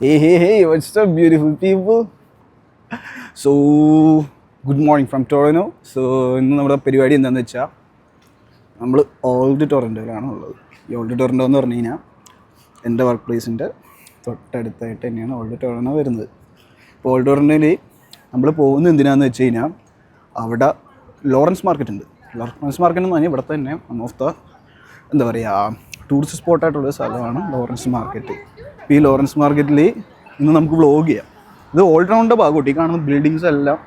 Hey, what's up, beautiful people? So, good morning from Toronto. So, ഇന്ന് നമ്മുടെ പരിപാടി എന്താണെന്ന് വെച്ചാൽ നമ്മൾ ഓൾഡ് ടൊറൻറ്റോയിലാണ് ഉള്ളത്. ഈ ഓൾഡ് ടൊറൻറ്റോ എന്ന് പറഞ്ഞു കഴിഞ്ഞാൽ എൻ്റെ വർക്ക് പ്ലേസിൻ്റെ തൊട്ടടുത്തായിട്ട് തന്നെയാണ് ഓൾഡ് ടൊറൻറ്റോ വരുന്നത്. അപ്പോൾ ഓൾഡ് ടൊറൻറ്റോയിൽ നമ്മൾ പോകുന്നത് എന്തിനാണെന്ന് വെച്ച് കഴിഞ്ഞാൽ അവിടെ ലോറൻസ് മാർക്കറ്റ് ഉണ്ട്. ലോറൻസ് മാർക്കറ്റ് എന്ന് പറഞ്ഞാൽ ഇവിടെ തന്നെ വൺ ഓഫ് ദ എന്താ പറയുക ടൂറിസ്റ്റ് സ്പോട്ടായിട്ടുള്ള സ്ഥലമാണ് ലോറൻസ് മാർക്കറ്റ്. ഈ ലോറൻസ് മാർക്കറ്റിൽ ഇന്ന് നമുക്ക് വ്ളോഗ് ചെയ്യാം. ഇത് ഓൾഡ് ടൗണിൻ്റെ ഭാഗമായിട്ട് ഈ കാണുന്ന ബിൽഡിങ്സ് എല്ലാം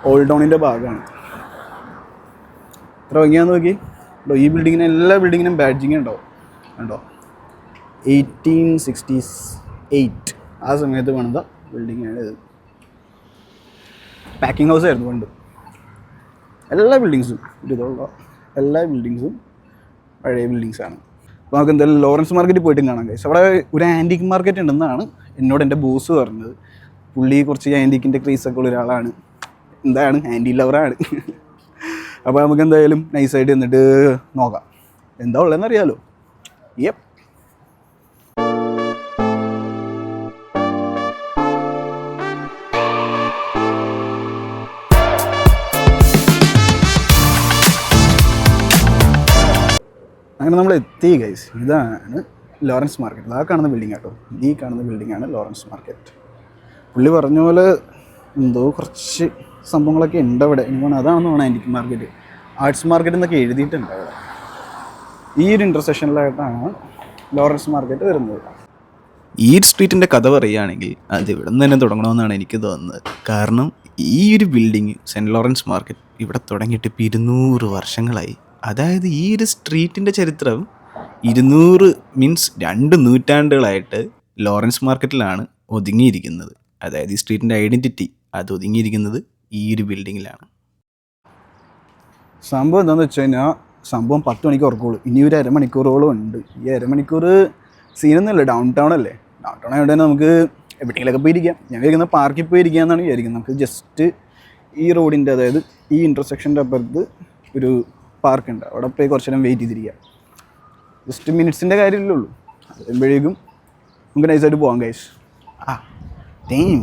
ഓൾഡ് ടൗണിൻ്റെ ഭാഗമാണ്. എത്ര ഭംഗിയാന്ന് നോക്കി. ഈ ബിൽഡിങ്ങിന് എല്ലാ ബിൽഡിങ്ങിനും ബാഡ്ജിങ് ഉണ്ടാവും കണ്ടോ. 1868 ആ സമയത്ത് പണിത ബിൽഡിങ്ങാണ് ഇത്. പാക്കിംഗ് ഹൗസ് ആയിരുന്നു പണ്ട്. എല്ലാ ബിൽഡിങ്സും ഇതുള്ള എല്ലാ ബിൽഡിങ്സും പഴയ ബിൽഡിങ്സാണ്. അപ്പോൾ നമുക്ക് എന്തായാലും ലോറൻസ് മാർക്കറ്റിൽ പോയിട്ടും കാണാം ഗൈസ്. അവിടെ ഒരു ആൻറ്റിക് മാർക്കറ്റ് ഉണ്ടെന്നാണ് എന്നോട് എൻ്റെ ബോസ് പറഞ്ഞത്. പുള്ളി കുറച്ച് ആൻറ്റിക്കിൻ്റെ ക്രേസൊക്കെ ഉള്ള ഒരാളാണ്. എന്താണ് ആൻറ്റി ലവറാണ്. അപ്പോൾ നമുക്ക് എന്തായാലും നൈസായിട്ട് എന്നിട്ട് നോക്കാം എന്താ ഉള്ളതെന്ന് അറിയാമല്ലോ. യെപ്പ്. അങ്ങനെ നമ്മൾ എത്തി ഗൈസ്. ഇതാണ് ലോറൻസ് മാർക്കറ്റ്. ആ കാണുന്ന ബിൽഡിംഗ് ആട്ടോ. ഈ കാണുന്ന ബിൽഡിങ്ങാണ് ലോറൻസ് മാർക്കറ്റ്. പുള്ളി പറഞ്ഞ പോലെ എന്തോ കുറച്ച് സംഭവങ്ങളൊക്കെ ഉണ്ട് അവിടെ. എനിക്ക് തോന്നുന്നു അതാണെന്ന് തോന്നുന്നു ആൻറ്റിക് മാർക്കറ്റ്, ആർട്സ് മാർക്കറ്റ് എന്നൊക്കെ എഴുതിയിട്ടുണ്ട് അവിടെ. ഈ ഒരു ഇൻ്റർസെക്ഷനിലായിട്ടാണ് ലോറൻസ് മാർക്കറ്റ് വരുന്നത്. ഈ സ്ട്രീറ്റിൻ്റെ കഥ പറയുകയാണെങ്കിൽ അത് ഇവിടെ നിന്ന് തന്നെ തുടങ്ങണമെന്നാണ് എനിക്ക് തോന്നുന്നത്. കാരണം ഈ ഒരു ബിൽഡിങ് സെൻറ്റ് ലോറൻസ് മാർക്കറ്റ് ഇവിടെ തുടങ്ങിയിട്ട് ഇപ്പോൾ 200 വർഷങ്ങളായി. അതായത് ഈ ഒരു സ്ട്രീറ്റിൻ്റെ ചരിത്രം 200 മീൻസ് 2 നൂറ്റാണ്ടുകളായിട്ട് ലോറൻസ് മാർക്കറ്റിലാണ് ഒതുങ്ങിയിരിക്കുന്നത്. അതായത് ഈ സ്ട്രീറ്റിൻ്റെ ഐഡൻറ്റിറ്റി അത് ഒതുങ്ങിയിരിക്കുന്നത് ഈ ഒരു ബിൽഡിങ്ങിലാണ്. സംഭവം എന്താണെന്ന് വെച്ച് കഴിഞ്ഞാൽ സംഭവം 10 മണിക്ക് ഉറക്കമുള്ളൂ. ഇനി ഒരു അരമണിക്കൂറോളം ഉണ്ട്. ഈ അരമണിക്കൂർ സീനൊന്നുമില്ല. ഡൗൺ ടൗൺ അല്ലേ. ഡൗൺ ടൗൺ ആയതുകൊണ്ട് തന്നെ നമുക്ക് എവിടെയെങ്കിലൊക്കെ പോയിരിക്കാം. ഞാൻ വിചാരിക്കുന്നത് പാർക്കിൽ പോയിരിക്കുക എന്നാണ് വിചാരിക്കുന്നത്. നമുക്ക് ജസ്റ്റ് ഈ റോഡിൻ്റെ അതായത് ഈ ഇൻ്റർസെക്ഷൻ്റെ അപ്പുറത്ത് ഒരു പാർക്കുണ്ട്. അവിടെ പോയി കുറച്ച് നേരം വെയിറ്റ് ചെയ്തിരിക്കാം. ജസ്റ്റ് മിനിറ്റ്സിൻ്റെ കാര്യമല്ലേ ഉള്ളൂ. അതുമ്പോഴേക്കും നമുക്ക് നൈസായിട്ട് പോകാം ഗൈസ്. ടൈം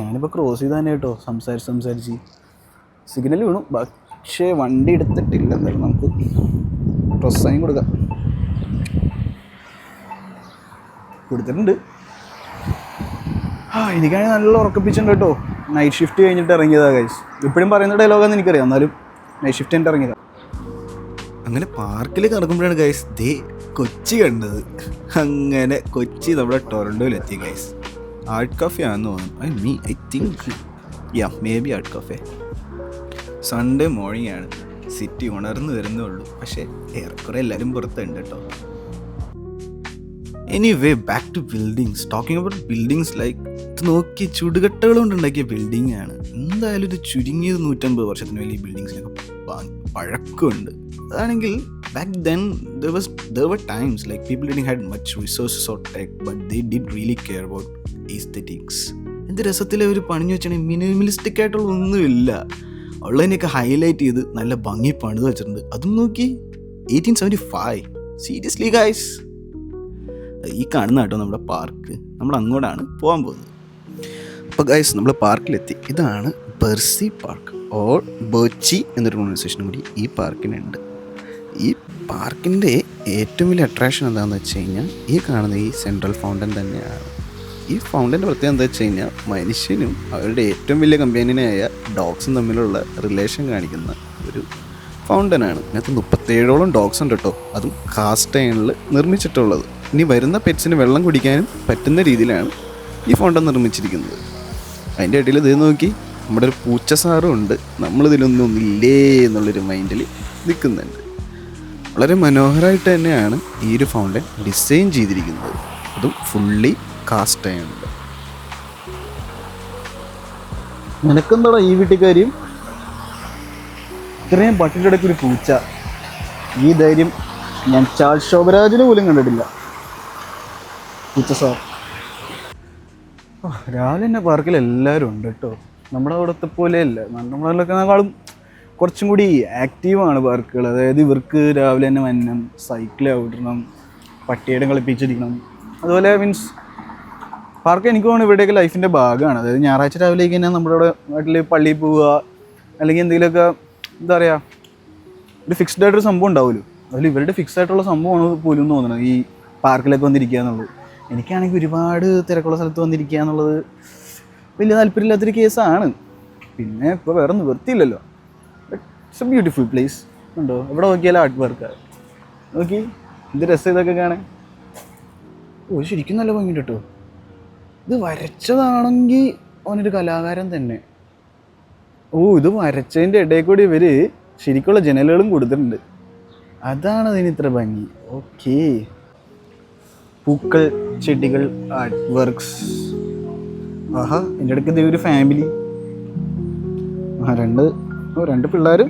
ഞാനിപ്പോൾ ക്രോസ് ചെയ്ത് തന്നെ കേട്ടോ സംസാരിച്ച് സിഗ്നൽ വീണു. പക്ഷേ വണ്ടി എടുത്തിട്ടില്ല. എന്തായാലും നമുക്ക് പ്രൊസൈൻ കൊടുത്തിട്ടുണ്ട്. എനിക്കാണെങ്കിൽ നല്ല ഉറക്കപ്പിച്ചുണ്ട് കേട്ടോ. നൈറ്റ് ഷിഫ്റ്റ് കഴിഞ്ഞിട്ട് ഇറങ്ങിയതാണ് ഗൈസ്. ഇപ്പോഴും പറയുന്ന ഡയലോഗാന്ന് എനിക്കറിയാം. എന്നാലും നൈറ്റ് ഷിഫ്റ്റ് കഴിഞ്ഞിട്ട് ഇറങ്ങിയതാണ്. അങ്ങനെ പാർക്കിൽ കറങ്ങുമ്പോഴാണ് ഗൈസ് ദേ കൊച്ചി കണ്ടത്. അങ്ങനെ കൊച്ചി നമ്മുടെ ടൊറൻറ്റോയിലെത്തി ഗൈസ്. ആർട്ട് കഫേ ആണെന്ന് തോന്നുന്നു. I think maybe art cafe. Sunday morning ആണ്. സിറ്റി ഉണർന്നു വരുന്നേ ഉള്ളൂ. പക്ഷേ ഏറെക്കുറെ എല്ലാവരും പുറത്തുണ്ട് കേട്ടോ. Anyway back to buildings. Talking about buildings like ഇത് നോക്കി ചുടുകട്ടകൾ കൊണ്ടുണ്ടാക്കിയ ബിൽഡിംഗ് ആണ്. എന്തായാലും ഒരു ചുരുങ്ങിയത് 150 വർഷത്തിന് വലിയ ബിൽഡിങ്സിനൊക്കെ പഴക്കമുണ്ട്. അതാണെങ്കിൽ back then there were times like people didn't had much resources or tech but they did really care about aesthetics. എന്ത് രസത്തിലെ ഒരു പണിഞ്ഞു വെച്ചാൽ മിനിമലിസ്റ്റിക് ആയിട്ടുള്ള ഒന്നുമില്ല. ഉള്ളതിനെയൊക്കെ ഹൈലൈറ്റ് ചെയ്ത് നല്ല ഭംഗി പണിത് വെച്ചിട്ടുണ്ട്. അതും നോക്കി 1875. Seriously guys. ഈ കാണുന്ന കേട്ടോ നമ്മുടെ പാർക്ക്. നമ്മൾ അങ്ങോട്ടാണ് പോകാൻ പോകുന്നത്. അപ്പോൾ ഗൈസ് നമ്മൾ പാർക്കിലെത്തി. ഇതാണ് ബെർസി പാർക്ക് ഓർ ബർച്ചി എന്നൊരു പ്രൊണൗൺസിയേഷനും കൂടി ഈ പാർക്കിനുണ്ട്. ഈ പാർക്കിൻ്റെ ഏറ്റവും വലിയ അട്രാക്ഷൻ എന്താണെന്ന് വെച്ച് കഴിഞ്ഞാൽ ഈ കാണുന്ന ഈ സെൻട്രൽ ഫൗണ്ടൻ തന്നെയാണ്. ഈ ഫൗണ്ടൻ്റെ പ്രത്യേകത എന്താ വെച്ച് കഴിഞ്ഞാൽ മനുഷ്യനും അവരുടെ ഏറ്റവും വലിയ കമ്പാനിയനായ ഡോഗ്സും തമ്മിലുള്ള റിലേഷൻ കാണിക്കുന്ന ഒരു ഫൗണ്ടനാണ്. ഇതിനകത്ത് 37ഓളം ഡോഗ്സ് ഉണ്ട് കേട്ടോ. അതും കാസ്റ്റ് അയണിൽ നിർമ്മിച്ചിട്ടുള്ളത്. ഇനി വരുന്ന പെറ്റ്സിന് വെള്ളം കുടിക്കാനും പറ്റുന്ന രീതിയിലാണ് ഈ ഫൗണ്ടൻ നിർമ്മിച്ചിരിക്കുന്നത്. അതിൻ്റെ ഇടയിൽ ഇത് നോക്കി നമ്മുടെ ഒരു പൂച്ച സാറും ഉണ്ട്. നമ്മളിതിലൊന്നും ഇല്ലേ എന്നുള്ളൊരു മൈൻഡിൽ നിൽക്കുന്നുണ്ട്. വളരെ മനോഹരമായിട്ട് തന്നെയാണ് ഈ ഒരു ഫൗണ്ടൻ ഡിസൈൻ ചെയ്തിരിക്കുന്നത്. അതും ഫുള്ളി കാസ്റ്റ് അയണുണ്ട്. നിനക്കെന്താടാ ഈ വീട്ടുകാര്യം? ഇത്രയും പട്ടിൻ്റെ ഇടയ്ക്ക് ഒരു പൂച്ച. ഈ ധൈര്യം ഞാൻ ചാൾസ് ശോഭരാജിന് പോലും കണ്ടിട്ടില്ല. പൂച്ച സാർ രാവിലെ തന്നെ പാർക്കിൽ എല്ലാവരും ഉണ്ട് കേട്ടോ. നമ്മുടെ അവിടുത്തെ പോലെയല്ല. നമ്മളൊക്കെക്കാളും കുറച്ചും കൂടി ആക്റ്റീവാണ് പാർക്കുകൾ. അതായത് ഇവർക്ക് രാവിലെ തന്നെ വന്നം, സൈക്കിൾ ഔടണം, പട്ടിയുടെ കളിപ്പിച്ചിരിക്കണം, അതുപോലെ മീൻസ് പാർക്ക് എനിക്ക് തോന്നുന്നു ഇവിടെയൊക്കെ ലൈഫിൻ്റെ ഭാഗമാണ്. അതായത് ഞായറാഴ്ച രാവിലേക്ക് തന്നെ നമ്മുടെ ഇവിടെ നാട്ടിൽ പള്ളിയിൽ പോവുക, അല്ലെങ്കിൽ എന്തെങ്കിലുമൊക്കെ എന്താ പറയുക ഒരു ഫിക്സ്ഡ് ആയിട്ടൊരു സംഭവം ഉണ്ടാവുമല്ലോ, അതിൽ ഇവരുടെ ഫിക്സ് ആയിട്ടുള്ള സംഭവമാണ് പോലും തോന്നുന്നത് ഈ പാർക്കിലൊക്കെ വന്നിരിക്കുക എന്നുള്ളത്. എനിക്കാണെങ്കിൽ ഒരുപാട് തിരക്കുള്ള സ്ഥലത്ത് വന്നിരിക്കുക എന്നുള്ളത് വലിയ താല്പര്യമില്ലാത്തൊരു കേസാണ്. പിന്നെ ഇപ്പോൾ വേറെ നിവൃത്തിയില്ലല്ലോ. It's a beautiful place. ഉണ്ടോ എവിടെ നോക്കിയാലും ആർട്ട് വർക്കാണ്. നോക്കി എന്ത് രസം ഇതൊക്കെ കാണാൻ. ഓ ശരിക്കും നല്ല ഭംഗിയുണ്ട് കേട്ടോ. ഇത് വരച്ചതാണെങ്കിൽ അവനൊരു കലാകാരൻ തന്നെ. ഓ ഇത് വരച്ചതിൻ്റെ ഇടയിൽ കൂടി ഇവർ ശരിക്കുള്ള ജനലുകളും കൊടുത്തിട്ടുണ്ട്. അതാണ് അതിന് ഇത്ര ഭംഗി. ഓക്കേ, പൂക്കൾ, ചെടികൾ, ആർട്ട് വർക്ക്സ്. ആഹാ, എൻ്റെ അടുക്ക് ഇതേ ഒരു ഫാമിലി. രണ്ട് പിള്ളേരും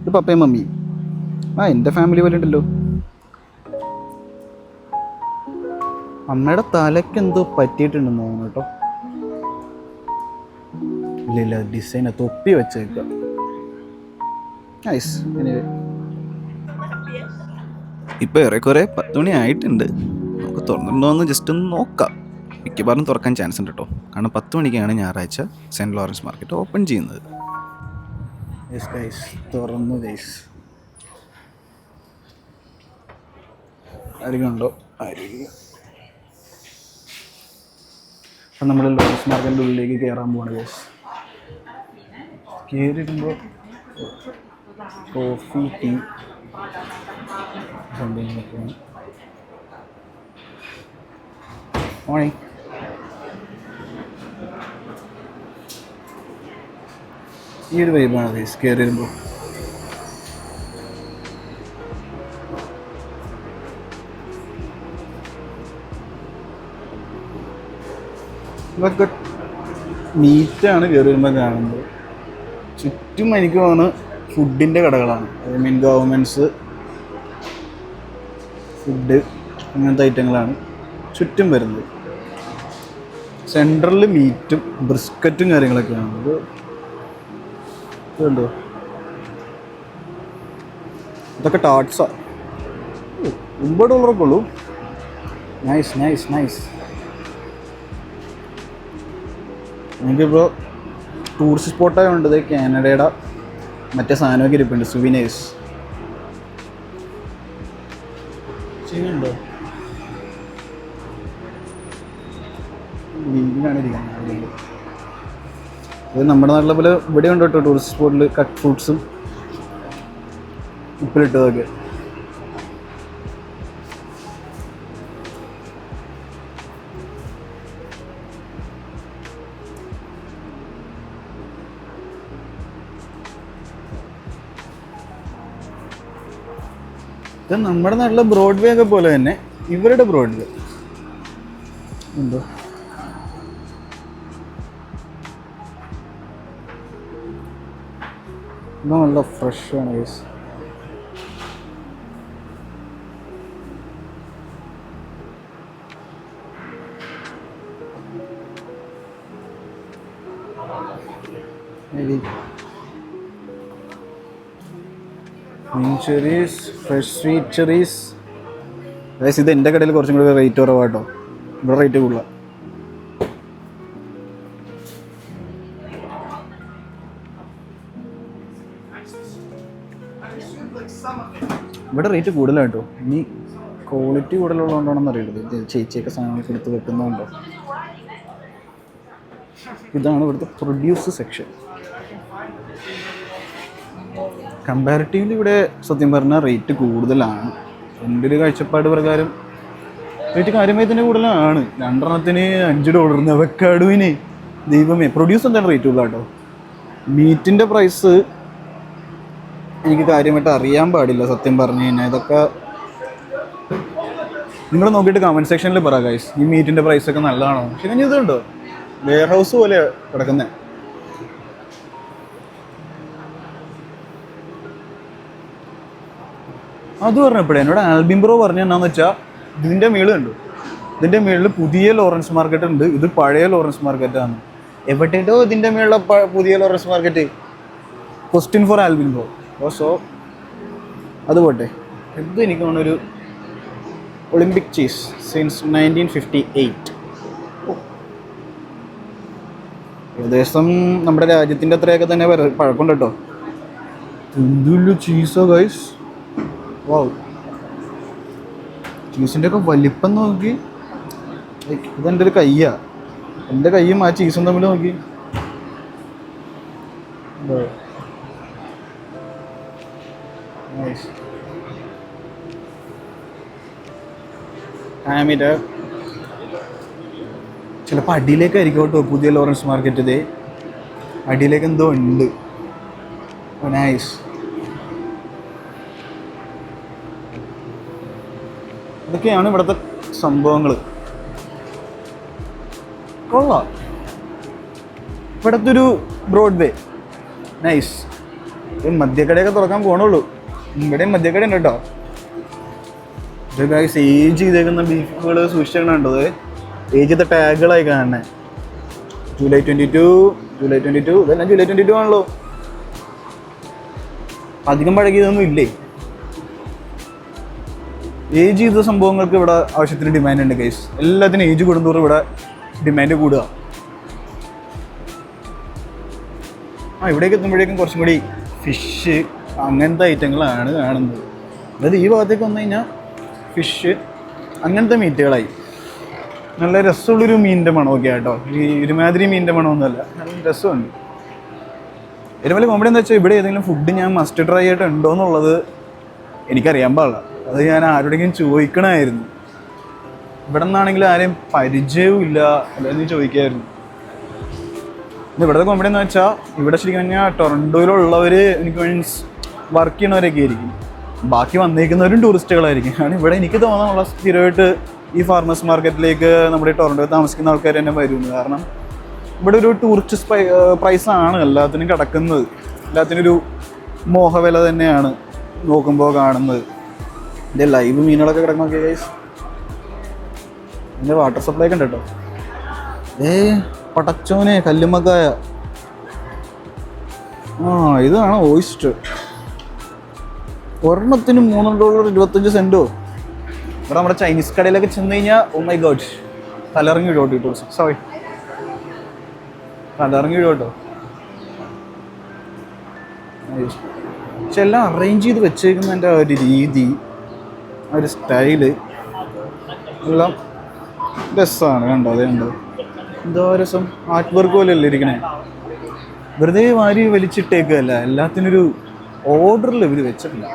ഇത് പപ്പയും മമ്മിയും. എൻ്റെ ഫാമിലി പോലെ ഉണ്ടല്ലോ. അമ്മയുടെ തലയ്ക്ക് എന്തോ പറ്റിയിട്ടുണ്ടെന്ന് തോന്നുന്നു കേട്ടോ. ഇല്ല ഡിസൈൻ തൊപ്പി വെച്ചേക്ക. നൈസ്. ഇപ്പോൾ ഏറെക്കുറെ 10 മണി ആയിട്ടുണ്ട്. നമുക്ക് തുറന്നിട്ടുണ്ടോയെന്ന് ജസ്റ്റ് ഒന്ന് നോക്കാം. മിക്കവാറും തുറക്കാൻ ചാൻസ് ഉണ്ട് കേട്ടോ. കാരണം 10 മണിക്കാണ് ഞായറാഴ്ച സെൻറ്റ് ലോറൻസ് മാർക്കറ്റ് ഓപ്പൺ ചെയ്യുന്നത്. യെസ് ഗൈസ്, തുറന്നു ഗൈസ്. അരികുണ്ടോ? അരികു. അപ്പം നമ്മൾ ലോറൻസ് മാർക്കറ്റിൻ്റെ ഉള്ളിലേക്ക് കയറാൻ പോവാണ് ഗൈസ്. കയറിയിടുമ്പോൾ കോഫി, ടീ സംഭവങ്ങളൊക്കെയാണ്. മോർണിംഗ്. ഈ ഒരു വൈബാണ് ഗൈസ് കയറി വരുമ്പോൾ. ഇതൊക്കെ മീറ്റാണ് കയറി വരുമ്പോൾ കാണുന്നത്. ചുറ്റും എനിക്ക് തോന്നുന്നു ഫുഡിൻ്റെ കടകളാണ്. ഐ മീൻ ഗവൺമെൻറ്റ്സ് ഫുഡ് അങ്ങനത്തെ ഐറ്റങ്ങളാണ് ചുറ്റും വരുന്നത്. സെൻട്രലിൽ മീറ്റും ബ്രിസ്ക്കറ്റും കാര്യങ്ങളൊക്കെയാണ്. ഇതുണ്ടോ, ഇതൊക്കെ ടാട്സാ. $50 ഉള്ളൂ. Nice nice nice. എനിക്കിപ്പോൾ ടൂറിസ്റ്റ് സ്പോട്ടായതുകൊണ്ട് ഇത് കാനഡയുടെ മറ്റേ സാധനമൊക്കെ ഇരിപ്പുണ്ട്, സുവിനേഴ്സ്. ചെയ്യുന്നുണ്ടോ? ലീവിലാണ് ഇരിക്കുന്നത്. അത് നമ്മുടെ നാട്ടിലെ പോലെ ഇവിടെ ഉണ്ട് കേട്ടോ ടൂറിസ്റ്റ് സ്പോട്ടിൽ കട്ട് ഫ്രൂട്ട്സും ഉപ്പിലിട്ടതൊക്കെ. ഇത് നമ്മുടെ നാട്ടിലെ ബ്രോഡ്വേ ഒക്കെ പോലെ തന്നെ ഇവരുടെ ബ്രോഡ്വേ ഉണ്ടോ? ഇത് നല്ല ഫ്രഷാണ് guys. Cherries, fresh sweet cherries. Guys ഇത് എൻ്റെ കടയിൽ കുറച്ചും കൂടി റേറ്റ് കുറവാട്ടോ. ഇവിടെ റേറ്റ് കൂടുതലാണ്. ഇവിടെ റേറ്റ് കൂടുതലാണ് കേട്ടോ. ഇനി ക്വാളിറ്റി കൂടുതലുള്ളതുകൊണ്ടാണെന്ന് അറിയുള്ളത്. ഇത് ചേച്ചിയൊക്കെ സാധനങ്ങൾ എടുത്ത് വെക്കുന്നതുകൊണ്ടോ. ഇതാണ് ഇവിടുത്തെ പ്രൊഡ്യൂസ് സെക്ഷൻ. കമ്പാരിറ്റീവ്ലി ഇവിടെ സത്യം പറഞ്ഞാൽ റേറ്റ് കൂടുതലാണ്. എൻ്റെ ഒരു കാഴ്ചപ്പാട് പ്രകാരം റേറ്റ് കാര്യമായി തന്നെ കൂടുതലാണ്. 2 $5. അവക്കാഡുവിന് ദൈവമേ. പ്രൊഡ്യൂസ് എന്താണ് റേറ്റ് കൂടുതലാണ് കേട്ടോ. മീറ്റിൻ്റെ പ്രൈസ് എനിക്ക് കാര്യമായിട്ട് അറിയാൻ പാടില്ല സത്യം പറഞ്ഞു കഴിഞ്ഞാൽ. ഇതൊക്കെ നിങ്ങൾ നോക്കിയിട്ട് കമൻറ്റ് സെക്ഷനിൽ പറ ഗൈസ്, ഈ മീറ്റിൻ്റെ പ്രൈസൊക്കെ നല്ലതാണോ. പക്ഷെ ഞാൻ ഇതുണ്ടോ വെയർ ഹൗസ് പോലെ കിടക്കുന്നത്. അത് പറഞ്ഞപ്പോഴേ എന്നോട് ആൽബിൻ ബ്രോ പറഞ്ഞ എന്നാന്ന് വെച്ചാൽ ഇതിൻ്റെ മേളിൽ കണ്ടു, ഇതിൻ്റെ മേളിൽ പുതിയ ലോറൻസ് മാർക്കറ്റ് ഉണ്ട്, ഇത് പഴയ ലോറൻസ് മാർക്കറ്റാണ്. എവിടെയോ ഇതിൻ്റെ മേളിലെ പുതിയ Lawrence market. Question for Albin bro. So അത് പോട്ടെ. ഇത് എനിക്ക് തോന്നുന്നൊരു ഒളിമ്പിക് ചീസ് സിൻസ് 1958. ഏകദേശം നമ്മുടെ രാജ്യത്തിൻ്റെ അത്രയൊക്കെ തന്നെ പഴക്കമുണ്ട് കേട്ടോ. എന്തുള്ള ചീസോ ഗൈസ്, വാവ്. ചീസിൻ്റെ ഒക്കെ വലിപ്പം നോക്കി. ഇതെൻ്റെ ഒരു കയ്യാ, എൻ്റെ കയ്യും ആ ചീസും തമ്മിൽ നോക്കി. ചിലപ്പോൾ അടിയിലേക്കായിരിക്കും കേട്ടോ പുതിയ ലോറൻസ് മാർക്കറ്റ്. ഇതേ അടിയിലേക്ക് എന്തോ ഉണ്ട്. നൈസ്. ഇതൊക്കെയാണ് ഇവിടുത്തെ സംഭവങ്ങൾ. കൊള്ളാം. ഇവിടുത്തെ ഒരു ബ്രോഡ്വേ നൈസ്. മദ്യക്കടയൊക്കെ തുറക്കാൻ പോകണുള്ളൂ. ഇവിടെയും മദ്യക്കട ഉണ്ട് കേട്ടോ. ഇത് ഗൈസ് ഏജ് ചെയ്തേക്കുന്ന ബീഫുകൾ സൂക്ഷിച്ചിട്ടുണ്ടത്. ഏജ് ചെയ്ത ടാഗുകളായി കാണണേ. ജൂലൈ 22 ഇതെല്ലാം ജൂലൈ 22 ആണല്ലോ. അധികം പഴകിയതൊന്നും ഇല്ലേ. ഏജ് ചെയ്ത സംഭവങ്ങൾക്ക് ഇവിടെ ആവശ്യത്തിന് ഡിമാൻഡ് ഉണ്ട് ഗൈസ്. എല്ലാത്തിനും ഏജ് കൂടുന്തോറും ഇവിടെ ഡിമാൻഡ് കൂടുക. ഇവിടേക്ക് എത്തുമ്പോഴേക്കും കുറച്ചും കൂടി ഫിഷ് അങ്ങനത്തെ ഐറ്റങ്ങളാണ് കാണുന്നത്. അതായത് ഈ ഭാഗത്തേക്ക് വന്നു കഴിഞ്ഞാൽ ഫിഷ് അങ്ങനത്തെ മീറ്റുകളായി. നല്ല രസമുള്ളൊരു മീനിൻ്റെ മണമൊക്കെ ആട്ടോ. ഈ ഒരുമാതിരി മീനിൻ്റെ മണമൊന്നുമല്ല, നല്ല രസമുണ്ട്. ഏറ്റവും വലിയ കോമഡി എന്താ വെച്ചാൽ ഇവിടെ ഏതെങ്കിലും ഫുഡ് ഞാൻ മസ്റ്റ് ട്രൈ ആയിട്ട് ഉണ്ടോ എന്നുള്ളത് എനിക്കറിയാൻ പാടില്ല. അത് ഞാൻ ആരോടെങ്കിലും ചോദിക്കണമായിരുന്നു. ഇവിടെ നിന്നാണെങ്കിൽ ആരെയും പരിചയവും ഇല്ല, അല്ലെങ്കിൽ ചോദിക്കായിരുന്നു. ഇവിടുത്തെ കോമഡി എന്ന് വെച്ചാൽ ഇവിടെ ശരിക്കും പറഞ്ഞാൽ ടൊറൻറ്റോയിലുള്ളവർ എനിക്ക് മീൻസ് വർക്ക് ചെയ്യണവരൊക്കെ ആയിരിക്കും. ബാക്കി വന്നേക്കുന്നവരും ടൂറിസ്റ്റുകളായിരിക്കും. കാരണം ഇവിടെ എനിക്ക് തോന്നാനുള്ള സ്ഥിരമായിട്ട് ഈ ഫാർമേഴ്സ് മാർക്കറ്റിലേക്ക് നമ്മുടെ ടൊറൻറ്റോയിൽ താമസിക്കുന്ന ആൾക്കാർ തന്നെ വരുന്നു. കാരണം ഇവിടെ ഒരു ടൂറിസ്റ്റ് പ്രൈസാണ് എല്ലാത്തിനും കിടക്കുന്നത്. എല്ലാത്തിനും ഒരു മോഹവില തന്നെയാണ് നോക്കുമ്പോൾ കാണുന്നത്. ഇതിൻ്റെ ലൈവ് മീനുകളൊക്കെ കിടക്കുന്നൊക്കെ ഗൈസ്. ഇതിൻ്റെ വാട്ടർ സപ്ലൈ ഒക്കെ ഉണ്ട് കേട്ടോ. പടച്ചോനെ കല്ലുമ്മക്കായ. ഇതാണ് ഓയിസ്റ്റർ. ഒരെണ്ണത്തിന് $3.25. ഇവിടെ നമ്മുടെ ചൈനീസ് കടയിലൊക്കെ ചെന്ന് കഴിഞ്ഞാൽ ഓ മൈ ഗോഡ് തലയിറങ്ങി വിടും കേട്ടോ. സോറി, തലയിറങ്ങി വിടും കേട്ടോ. പക്ഷെ എല്ലാം അറേഞ്ച് ചെയ്ത് വെച്ചേക്കുന്നതിൻ്റെ ആ ഒരു രീതി, ആ ഒരു സ്റ്റൈല് എല്ലാം രസമാണ്. കണ്ടോ, അതേ കണ്ടോ, എന്തോ രസം. ആർട്ട് വർക്ക് പോലെയല്ലേ ഇരിക്കണേ. വെറുതെ വാരി വലിച്ചിട്ടേക്കല്ല, എല്ലാത്തിനൊരു ഓർഡറിൽ ഇവർ വെച്ചിട്ടില്ല.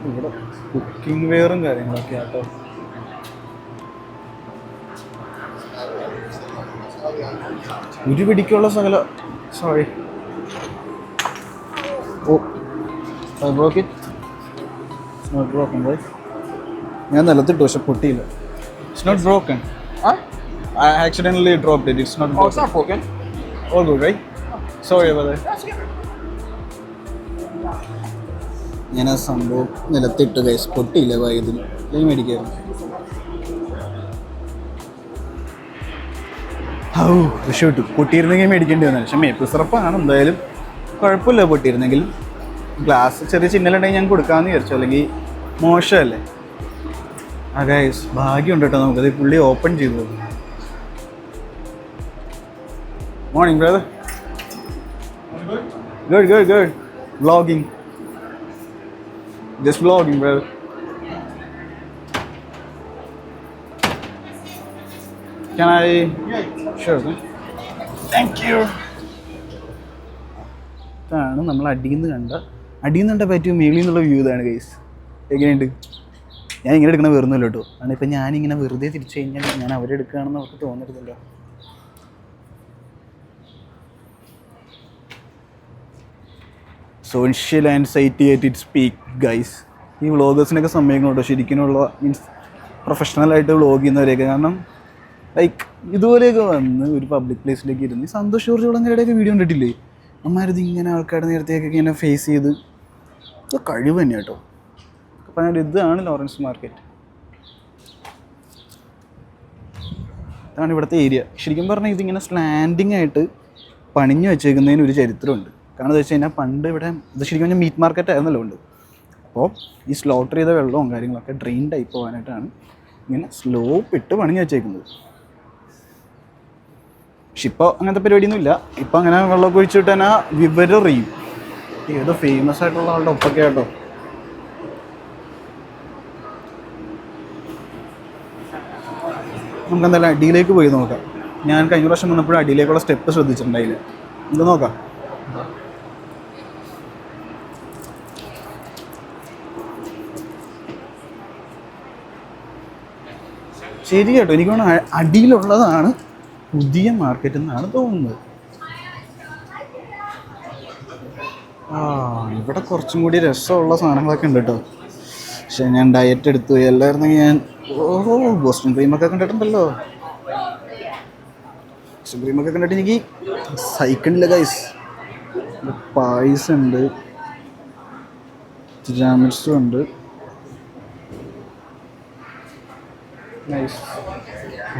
ഇവിടെ കുക്കിംഗ് വെയറും കാര്യങ്ങളൊക്കെ ആട്ടോ. ഒരു പിടിക്കുള്ള സകല. Sorry, I broke it. It's not broken, right? ഞാൻ നിലത്തിട്ടു പക്ഷെ പൊട്ടിയില്ല. It's not broken. Huh? I accidentally dropped it. It's not broken. Oh, it's not broken. All good, right? Sorry about that. That's good. ഞാൻ ആ സംഭവം നിലത്തിട്ട് guys, പൊട്ടിയില്ല. വൈദ്യുതി അല്ലെങ്കിൽ മേടിക്കായിരുന്നു. രക്ഷപ്പെട്ടു. പൊട്ടിയിരുന്നെങ്കിൽ മേടിക്കേണ്ടി വന്നാൽ. പക്ഷെ മേപ്പിൾ സിറപ്പാണ്, എന്തായാലും കുഴപ്പമില്ല. പൊട്ടിയിരുന്നെങ്കിൽ ഗ്ലാസ് ചെറിയ ചിന്നലുണ്ടെങ്കിൽ ഞാൻ കൊടുക്കാമെന്ന് വിചാരിച്ചു, അല്ലെങ്കിൽ മോശമല്ലേ. ഗൈസ് ഭാഗ്യമുണ്ട് കേട്ടോ നമുക്കത്. പുള്ളി ഓപ്പൺ ചെയ്തു. Morning brother. Good good good. Vlogging, just vlogging brother. Can I? Yeah. Sure. Thank you. ഇതാണ് നമ്മൾ അടിയിൽ നിന്ന് കണ്ട പറ്റിയ മേളിൽ നിന്നുള്ള വ്യൂ. ഇതാണ് ഗൈസ്. എങ്ങനെയുണ്ട്? ഞാൻ ഇങ്ങനെ എടുക്കണ വെറുന്നില്ല കേട്ടോ. കാരണം ഇപ്പം ഞാനിങ്ങനെ വെറുതെ തിരിച്ചു കഴിഞ്ഞാൽ ഞാൻ അവരെ എടുക്കുകയാണെന്ന് അവർക്ക് തോന്നരുതല്ലോ. Social anxiety at its peak guys. ഈ വ്ളോഗേഴ്സിനൊക്കെ സമ്മതിക്കണം ശരിക്കുമുള്ള മീൻസ് പ്രൊഫഷണലായിട്ട് വ്ളോഗ് ചെയ്യുന്നവരെയൊക്കെ. കാരണം ലൈക്ക് ഇതുപോലെയൊക്കെ വന്ന് ഒരു പബ്ലിക് പ്ലേസിലേക്ക് ഇരുന്ന് സന്തോഷ് ജോർജ് കുളങ്ങരയുടെയൊക്കെ വീഡിയോ കണ്ടിട്ടില്ലേ? അമ്മാരിത് ഇങ്ങനെ ആൾക്കാരുടെ നേരത്തേക്കൊക്കെ ഇങ്ങനെ ഫേസ് ചെയ്ത് ഇത് കഴിവ് തന്നെ കേട്ടോ. അപ്പം ഇതാണ് ലോറൻസ് മാർക്കറ്റ്. ഇതാണ് ഇവിടുത്തെ ഏരിയ. ശരിക്കും പറഞ്ഞാൽ ഇതിങ്ങനെ സ്ലാൻഡിങ് ആയിട്ട് പണിഞ്ഞു വെച്ചേക്കുന്നതിന് ഒരു ചരിത്രമുണ്ട്. കാരണം എന്താ വെച്ച് കഴിഞ്ഞാൽ പണ്ട് ഇവിടെ ഇത് ശരിക്കും പറഞ്ഞാൽ മീറ്റ് മാർക്കറ്റ് ആയിരുന്നല്ലോ ഉണ്ട്. അപ്പോൾ ഈ സ്ലോട്ടർ ചെയ്ത വെള്ളവും കാര്യങ്ങളൊക്കെ ഡ്രെയിൻഡ് ആയി പോകാനായിട്ടാണ് ഇങ്ങനെ സ്ലോപ്പ് ഇട്ട് പണിഞ്ഞ് വെച്ചേക്കുന്നത്. പക്ഷെ ഇപ്പോൾ അങ്ങനത്തെ പരിപാടിയൊന്നുമില്ല. ഇപ്പോൾ അങ്ങനെ വെള്ളമൊക്കെ ഒഴിച്ചിട്ട് തന്നെ വിവരറിയും. ഏതോ ഫേമസ് ആയിട്ടുള്ള ആളുടെ ഒപ്പൊക്കെ കേട്ടോ. നമുക്കെന്തായാലും അടിയിലേക്ക് പോയി നോക്കാം. ഞാൻ കഴിഞ്ഞ പ്രാവശ്യം വന്നപ്പോഴും അടിയിലേക്കുള്ള സ്റ്റെപ്പ് ശ്രദ്ധിച്ചിട്ടുണ്ടായില്ല. ഇത് നോക്കാം. ശരി കേട്ടോ, എനിക്ക് തോന്നുന്നു അടിയിലുള്ളതാണ് പുതിയ മാർക്കറ്റ് എന്നാണ് തോന്നുന്നത്. ഇവിടെ കുറച്ചും കൂടി രസമുള്ള സാധനങ്ങളൊക്കെ ഉണ്ട് കേട്ടോ. പക്ഷെ ഞാൻ ഡയറ്റ് എടുത്തു പോയി. അല്ലായിരുന്നെങ്കിൽ ഞാൻ ബോസ്റ്റൺ ക്രീമൊക്കെ കണ്ടിട്ടുണ്ടല്ലോ. ബോസ്റ്റൺ ക്രീമൊക്കെ കണ്ടിട്ട് എനിക്ക് സഹിക്കണില്ല ഗൈസ്. പായസം ഉണ്ട്, ജാമിറ്റ്സും ഉണ്ട്. നൈസ്.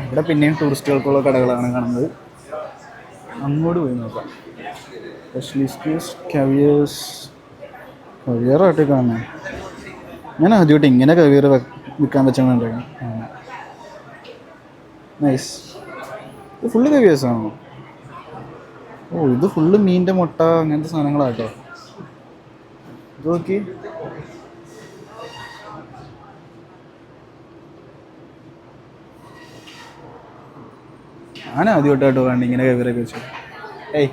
ഇവിടെ പിന്നെയും ടൂറിസ്റ്റുകൾക്കുള്ള കടകളാണ് കാണുന്നത്. അങ്ങോട്ട് പോയി നോക്കാം. സ്പെഷ്യലിസ്റ്റ് കവിയറായിട്ട് കാണുന്നത്. ഞാൻ ആദ്യമായിട്ട് ഇങ്ങനെ കവിയർ വിൽക്കാൻ വെച്ചിട്ടുണ്ടായിരുന്നു. നൈസ്. ഇത് ഫുള്ള് കവിയേഴ്സാണോ? ഓ, ഇത് ഫുള്ള് മീനിൻ്റെ മുട്ട അങ്ങനത്തെ സാധനങ്ങളാട്ടോ. ഇത് നോക്കി. ഞാൻ ആദ്യമായിട്ടോ കാണുന്നത് ഇങ്ങനെ കവിയറൊക്കെ വെച്ചു. ഏയ്,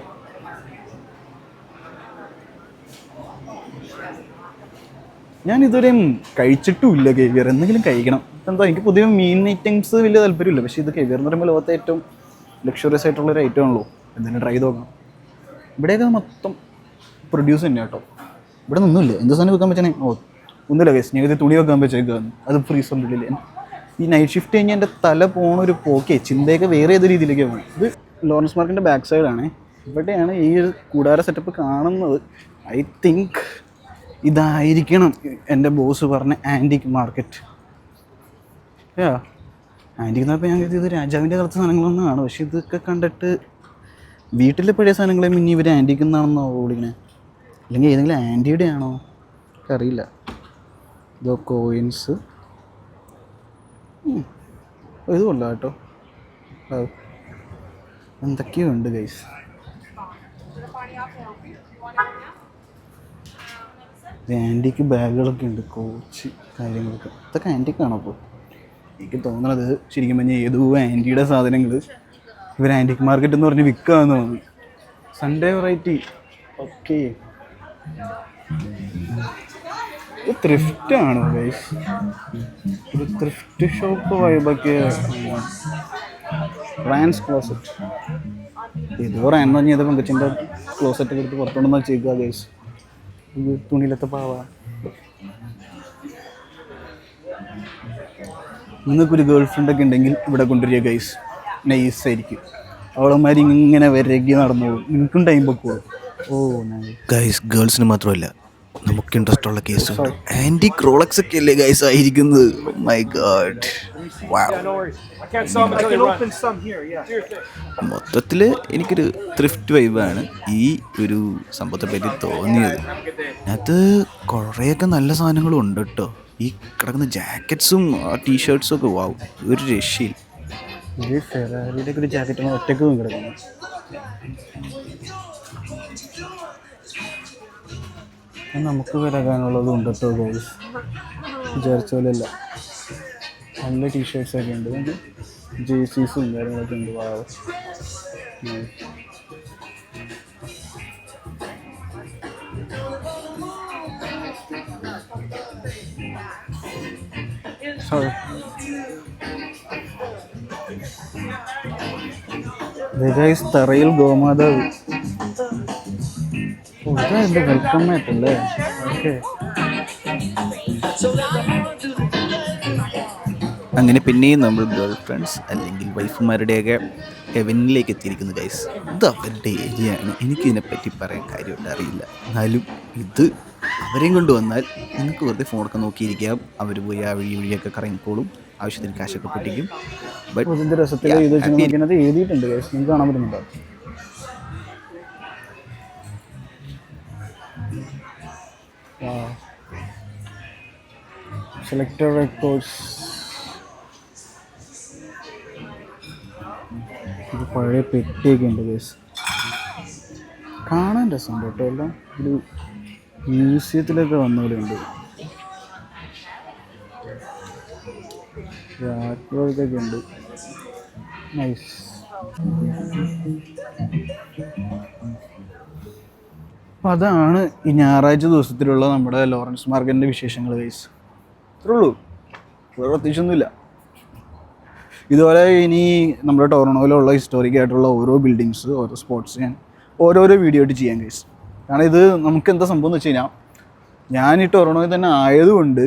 ഞാൻ ഇതുവരെയും കഴിച്ചിട്ടുമില്ല കെവിയർ. എന്തെങ്കിലും കഴിക്കണം. എന്താ, എനിക്ക് പുതിയ മീൻ ഐറ്റംസ് വലിയ താല്പര്യമില്ല. പക്ഷേ ഇത് കെവിയർ എന്ന് പറയുമ്പോൾ ലോകത്തെ ഏറ്റവും ലക്ഷറിയസ് ആയിട്ടുള്ളൊരു ഐറ്റം ആണല്ലോ. എന്തെങ്കിലും ട്രൈ നോക്കണം. ഇവിടെയൊക്കെ മൊത്തം പ്രൊഡ്യൂസ് തന്നെ കേട്ടോ. ഇവിടെ നിന്നില്ല. എന്ത് സാധനം വെക്കാൻ പറ്റണേ? ഒന്നുമില്ല കേസ്, ഞാൻ ഇത് തുണി വെക്കാൻ പറ്റേക്കാന്ന്. അത് ഫ്രീസറിനുള്ളിൽ. ഈ നൈറ്റ് ഷിഫ്റ്റ് കഴിഞ്ഞാൽ എൻ്റെ തല പോണൊരു പോക്കേ, ചിന്തയൊക്കെ വേറെ ഏത് രീതിയിലേക്ക് പോകും. ഇത് ലോറൻസ് മാർക്കിൻ്റെ ബാക്ക് സൈഡാണ്. ഇവിടെയാണ് ഈ ഒരു കൂടാര സെറ്റപ്പ് കാണുന്നത്. ഐ തിങ്ക് ഇതായിരിക്കണം എൻ്റെ ബോസ് പറഞ്ഞ ആൻറ്റിക് മാർക്കറ്റ്. ആൻറ്റിക് എന്നപ്പോൾ ഞാൻ ഇത് രാജാവിൻ്റെ കാലത്തെ സാധനങ്ങളൊന്നാണ്. പക്ഷെ ഇതൊക്കെ കണ്ടിട്ട് വീട്ടിലെ പഴയ സാധനങ്ങളെ മുന്നേ ഇവർ ആൻറ്റിക് എന്നാണെന്നോ വിളിക്കണേ, അല്ലെങ്കിൽ ഏതെങ്കിലും ആൻറ്റിയുടെ ആണോ അറിയില്ല. ഇതോ കോയിൻസ്. ഇത് കൊള്ളാം കേട്ടോ. എന്തൊക്കെയോ ഉണ്ട് ഗൈസ്. ആൻറ്റിക്ക് ബാഗുകളൊക്കെ ഉണ്ട്, കോച്ച് കാര്യങ്ങളൊക്കെ. ഇതൊക്കെ ആൻറ്റിക്കാണോ? അപ്പോൾ എനിക്ക് തോന്നണത് ശരിക്കും പറഞ്ഞാൽ ഏതോ ആൻറ്റിയുടെ സാധനങ്ങൾ ഇവർ ആൻറ്റിക് മാർക്കറ്റ് എന്ന് പറഞ്ഞ് വിൽക്കാമെന്ന് തോന്നി. Sunday variety. ഓക്കെ, ഇത് ത്രിഫ്റ്റ് ആണോ ഗൈസ്? ഒരു ത്രിഫ്റ്റ് ഷോപ്പ് വൈബൊക്കെ. റാൻസ് ക്ലോസറ്റ്. ഏതോ റാൻ എന്ന് പറഞ്ഞാൽ പങ്കച്ചിൻ്റെ ക്ലോസറ്റൊക്കെ എടുത്ത് പുറത്തുകൊണ്ടെന്ന് വെച്ചേക്കുക ഗൈസ്. ഇത് തുണിയിലത്തെ പാവ. നിങ്ങൾക്കൊരു ഗേൾ ഫ്രണ്ടൊക്കെ ഉണ്ടെങ്കിൽ ഇവിടെ കൊണ്ടുവരിക ഗൈസ്. നൈസായിരിക്കും. അവളന്മാർ ഇങ്ങനെ വരകി നടന്നു പോകും. നിനക്കും ടൈം വെക്കുമോ? ഗൈസ്, ഗേൾസിന് മാത്രമല്ല നമുക്ക് ഇൻട്രസ്റ്റ് ഉള്ള കേസുണ്ട്. ആൻറ്റിക് റോളക്സ് ഒക്കെ അല്ലേ ഗൈസ് ആയിരിക്കുന്നത്? മൈ ഗോഡ്, മൊത്തത്തിൽ എനിക്കൊരു ത്രിഫ്റ്റ് വൈബാണ് ഈ ഒരു സംഭവത്തെ പറ്റി തോന്നിയത്. അത് കുറേയൊക്കെ നല്ല സാധനങ്ങളും ഉണ്ട് കേട്ടോ. ഈ കിടക്കുന്ന ജാക്കറ്റ്സും ടീഷർട്ട്സും ഒക്കെ വാവും, ഒരു രക്ഷയിൽ. ഒരു ഫെറാറിയുടെ ഒരു ജാക്കറ്റ് ഒറ്റക്ക് കിടക്കുന്നു. നമുക്ക് വരാനുള്ളതും ഉണ്ട് കേട്ടോ ഗൈസ്. വിചാരിച്ച പോലെയല്ല. നല്ല ടീഷർട്ട്സൊക്കെ ഉണ്ട്. ജേഴ്സീസും കാര്യങ്ങളൊക്കെ ഉണ്ട്. വാവ്. സോറി. ഗൈസ്, തറയിൽ ഗോമാതാവ്. ഇതെന്റെ വെൽക്കം മാറ്റല്ലേ? ഓക്കെ. അങ്ങനെ പിന്നെയും നമ്മൾ ഗേൾ ഫ്രണ്ട്സ് അല്ലെങ്കിൽ വൈഫുമാരുടെയൊക്കെ ഹെവനിലേക്ക് എത്തിയിരിക്കുന്നു ഗൈസ്. ഇത് അവരുടെ ഏരിയ ആണ്. എനിക്കിതിനെപ്പറ്റി പറയാൻ കാര്യമായിട്ട് അറിയില്ല. എന്നാലും ഇത് അവരെയും കൊണ്ടുവന്നാൽ നിങ്ങൾക്ക് വെറുതെ ഫോണൊക്കെ നോക്കിയിരിക്കാം. അവർ പോയി ആ വഴിയൊക്കെ കറങ്ങിക്കോളും. ആവശ്യത്തിന് കാശൊക്കെ പൊട്ടിക്കും. ബട്ട് ഇതിൻ്റെ രസത്തിൽ എഴുതിയിട്ടുണ്ട് ഗൈസ്. നിങ്ങൾക്ക് കാണാൻ പറ്റുന്നുണ്ടോ? Selected records. ഇത് പഴയ പെട്ടിയൊക്കെ ഉണ്ട് ഗൈസ്, കാണാൻ രസമുണ്ട് കേട്ടോ. എല്ലാം ഒരു മ്യൂസിയത്തിലൊക്കെ വന്ന പോലെ ഉണ്ട്. ആർട്ട്വർക്കൊക്കെ ഉണ്ട്, നൈസ്. അപ്പം അതാണ് ഈ ഞായറാഴ്ച ദിവസത്തിലുള്ള നമ്മുടെ ലോറൻസ് മാർക്കറ്റിൻ്റെ വിശേഷങ്ങൾ ഗൈസ്. ഇത്രേ ഉള്ളൂ, വേറെ പ്രത്യേകിച്ചൊന്നുമില്ല. ഇതുപോലെ ഇനി നമ്മുടെ ടൊറോണോയിലുള്ള ഹിസ്റ്റോറിക് ആയിട്ടുള്ള ഓരോ ബിൽഡിങ്സ്, ഓരോ സ്പോട്സ് ഞാൻ ഓരോരോ വീഡിയോ ആയിട്ട് ചെയ്യാൻ ഗൈസ്. കാരണം ഇത് നമുക്ക് എന്താ സംഭവം എന്ന് വെച്ച് കഴിഞ്ഞാൽ, ഞാൻ ഈ ടൊറോണോയിൽ തന്നെ ആയതുകൊണ്ട്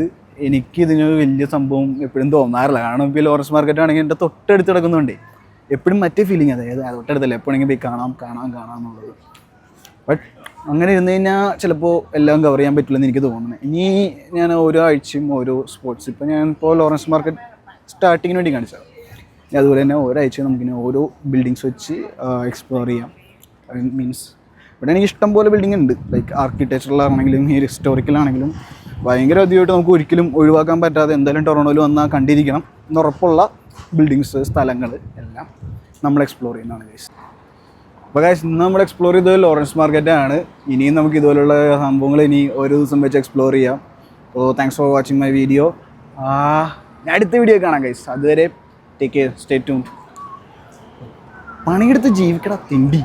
എനിക്കിതിന് വലിയ സംഭവം എപ്പോഴും തോന്നാറില്ല. കാരണം ഇപ്പോൾ ലോറൻസ് മാർക്കറ്റ് ആണെങ്കിൽ എൻ്റെ തൊട്ടടുത്ത് കിടക്കുന്നുണ്ടേ എപ്പോഴും മറ്റേ ഫീലിംഗ്, അതായത് തൊട്ടടുത്തല്ല എപ്പോഴെങ്കിലും പോയി കാണാം എന്നുള്ളത്. ബട്ട് അങ്ങനെ ഇരുന്ന് കഴിഞ്ഞാൽ ചിലപ്പോൾ എല്ലാം കവർ ചെയ്യാൻ പറ്റില്ലെന്ന് എനിക്ക് തോന്നുന്നത്. ഇനി ഞാൻ ഓരോ ആഴ്ചയും ഓരോ സ്പോട്സ്, ഇപ്പോൾ ഞാനിപ്പോൾ ലോറൻസ് മാർക്കറ്റ് സ്റ്റാർട്ടിങ്ങിന് വേണ്ടി കാണിച്ചത്, അതുപോലെ തന്നെ ഒരാഴ്ച നമുക്കിനി ഓരോ ബിൽഡിങ്സ് വെച്ച് എക്സ്പ്ലോർ ചെയ്യാം. മീൻസ് ഇവിടെ എനിക്ക് ഇഷ്ടം പോലെ ബിൽഡിംഗ് ഉണ്ട്, ലൈക്ക് ആർക്കിടെക്ചറലാണെങ്കിലും ഈ ഹിസ്റ്റോറിക്കലാണെങ്കിലും ഭയങ്കര അധികമായിട്ട് നമുക്ക് ഒരിക്കലും ഒഴിവാക്കാൻ പറ്റാതെ എന്തായാലും ടൊറോണോയിൽ വന്നാൽ കണ്ടിരിക്കണം എന്നുറപ്പുള്ള ബിൽഡിങ്സ്, സ്ഥലങ്ങൾ എല്ലാം നമ്മൾ എക്സ്പ്ലോർ ചെയ്യുന്നതാണ് ഗൈസ്. അപ്പോൾ ഗൈസ് ഇന്ന് നമ്മൾ എക്സ്പ്ലോർ ചെയ്തത് ലോറൻസ് മാർക്കറ്റാണ്. ഇനിയും നമുക്ക് ഇതുപോലുള്ള സംഭവങ്ങൾ ഇനി ഓരോ ദിവസം വെച്ച് എക്സ്പ്ലോർ ചെയ്യാം. അപ്പോൾ thanks for watching my video. ഞാൻ അടുത്ത വീഡിയോ കാണാം ഗൈസ്. അതുവരെ ടേക്ക് കെയർ, സ്റ്റേ ട്യൂൺഡ്. പണിയെടുത്ത് ജീവിക്കടാ തിണ്ടി.